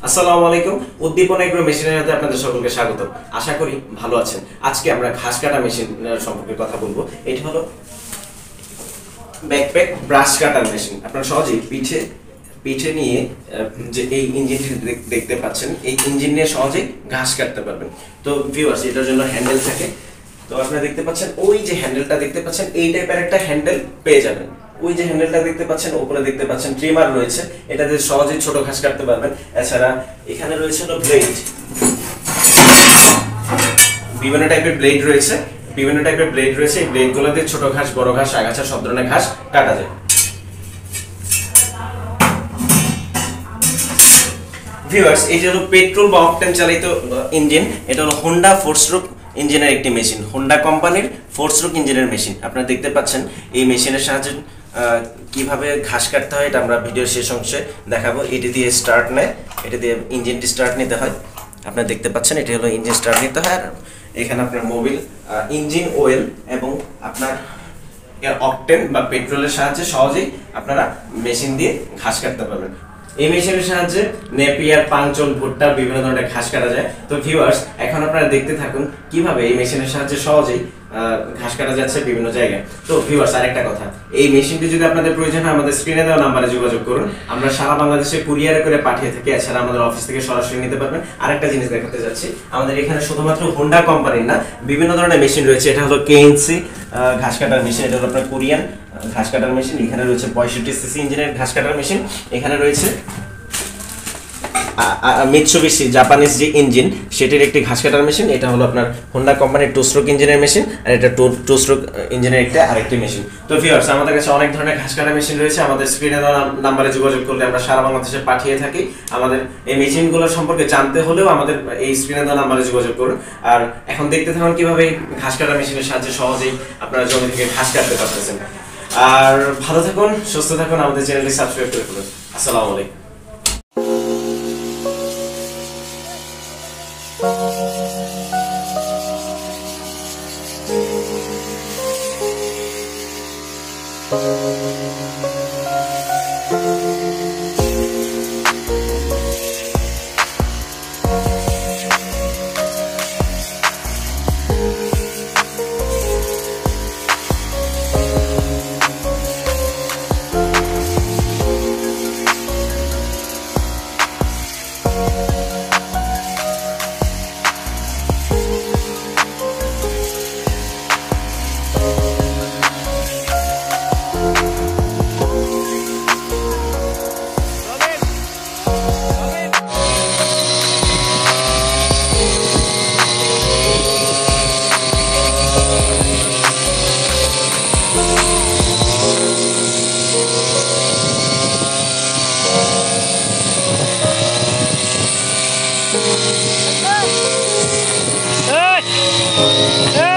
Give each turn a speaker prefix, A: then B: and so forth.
A: আসসালামু আলাইকুম। উদ্দীপন এগ্রো মেশিনের সাথে আপনাদের সকলকে স্বাগত। আশা করি ভালো আছেন। আজকে আমরা ঘাস কাটা মেশিন সম্পর্কে কথা বলবো। এটা হলো ব্যাকপ্যাক ব্রাশ কাটার মেশিন। আপনারা সহজেই পিঠে নিয়ে যে এই ইঞ্জিনটি দেখতে পাচ্ছেন, এই ইঞ্জিন নিয়ে সহজেই ঘাস কাটতে পারবেন। তো ভিউয়ার্স, এটার জন্য হ্যান্ডেল থাকে। তো আপনারা দেখতে পাচ্ছেন, ওই যে হ্যান্ডেলটা দেখতে পাচ্ছেন, এই টাইপের একটা হ্যান্ডেল পেয়ে যাবেন। ওই যে হ্যান্ডেলটা দেখতে পাচ্ছেন, উপরে দেখতে পাচ্ছেন ট্রিমার রয়েছে, এটাতে সহজেই ছোট ঘাস কাটতে পারবেন। এছাড়া এখানে রয়েছে হলো ব্লেড, বিভিন্ন টাইপের ব্লেড রয়েছে। এই ব্লেডগুলোতে ছোট ঘাস, বড় ঘাস, আগাছা সব ধরনের ঘাস কাটা যায়। ভিউয়ার্স, এই যে হলো পেট্রোল বা অকটেন চালিত ইঞ্জিন। এটা হলো হোন্ডা 4 স্ট্রোক ইঞ্জিনের একটি মেশিন, হোন্ডা কোম্পানির 4 স্ট্রোক ইঞ্জিনের মেশিন। আপনারা দেখতে পাচ্ছেন এই মেশিনের সাহায্যে কিভাবে ঘাস কাটতে হয়, এটা আমরা ভিডিওর শেষ অংশে দেখাবো। এটি দিয়ে স্টার্ট নেয়, এটা দিয়ে ইঞ্জিনটি স্টার্ট নিতে হয়। আপনারা দেখতে পাচ্ছেন এটি হলো ইঞ্জিন স্টার্ট নিতে হয়। আর এখানে আপনার মোবিল, ইঞ্জিন অয়েল এবং আপনার অকটেন বা পেট্রোলের সাহায্যে সহজেই আপনারা মেশিন দিয়ে ঘাস কাটতে পারবেন। এই মেশিনের সাহায্যে নেপিয়ার, পাংচল, ভুট্টা বিভিন্ন ধরনের ঘাস কাটা যায়। তো ভিউয়ার্স, এখন আপনারা দেখতে থাকুন কিভাবে এই মেশিনের সাহায্যে সহজেই ঘাস কাটা যাচ্ছে বিভিন্ন জায়গায়। তো ভিউয়ার্স, আরেকটা কথা, এই মেশিনটি যদি আপনাদের প্রয়োজন হয় আমাদের স্ক্রিনে দেওয়া নাম্বারে যোগাযোগ করুন। আমরা সারা বাংলাদেশে কুরিয়ারে করে পাঠিয়ে থাকি। এছাড়া আমাদের অফিস থেকে সরাসরি নিতে পারবেন। আরেকটা জিনিস দেখাতে যাচ্ছি, আমাদের এখানে শুধুমাত্র হোন্ডা কোম্পানির না, বিভিন্ন ধরনের মেশিন রয়েছে। এটা হলো কেএনসি ঘাস কাটার মেশিন, এটা হলো আপনার কোরিয়ান ঘাস কাটার মেশিন। এখানে রয়েছে 65 সিসি ইঞ্জিনের ঘাস কাটার মেশিন। এখানে রয়েছে মিৎসুবিশি জাপানিজ যে ইঞ্জিন, সেটির একটি ঘাস কাটার মেশিন। এটা হলো আপনার হোন্ডা কোম্পানির 2 স্ট্রোক ইঞ্জিনের মেশিন, আর এটা 2 স্ট্রোক ইঞ্জিনের আরেকটি মেশিন। তো ভিউয়ার্স, আমাদের কাছে অনেক ধরনের ঘাস কাটার মেশিন রয়েছে। আমাদের স্ক্রিনে দেওয়া নাম্বারে যোগাযোগ করলে আমরা সারা বাংলাদেশে পাঠিয়ে থাকি। আমাদের এই মেশিনগুলো সম্পর্কে জানতে হলেও আমাদের এই স্ক্রিনে দেওয়া নাম্বারে যোগাযোগ করুন। আর এখন দেখতে থাকুন কিভাবে ঘাস কাটার মেশিনের সাহায্যে সহজেই আপনারা জমি থেকে ঘাস কাটতে পারতেছেন। আর ভালো থাকুন, সুস্থ থাকুন, আমাদের চ্যানেলটি সাবস্ক্রাইব করে ফেলুন। আসসালামু আলাইকুম।
B: Hey!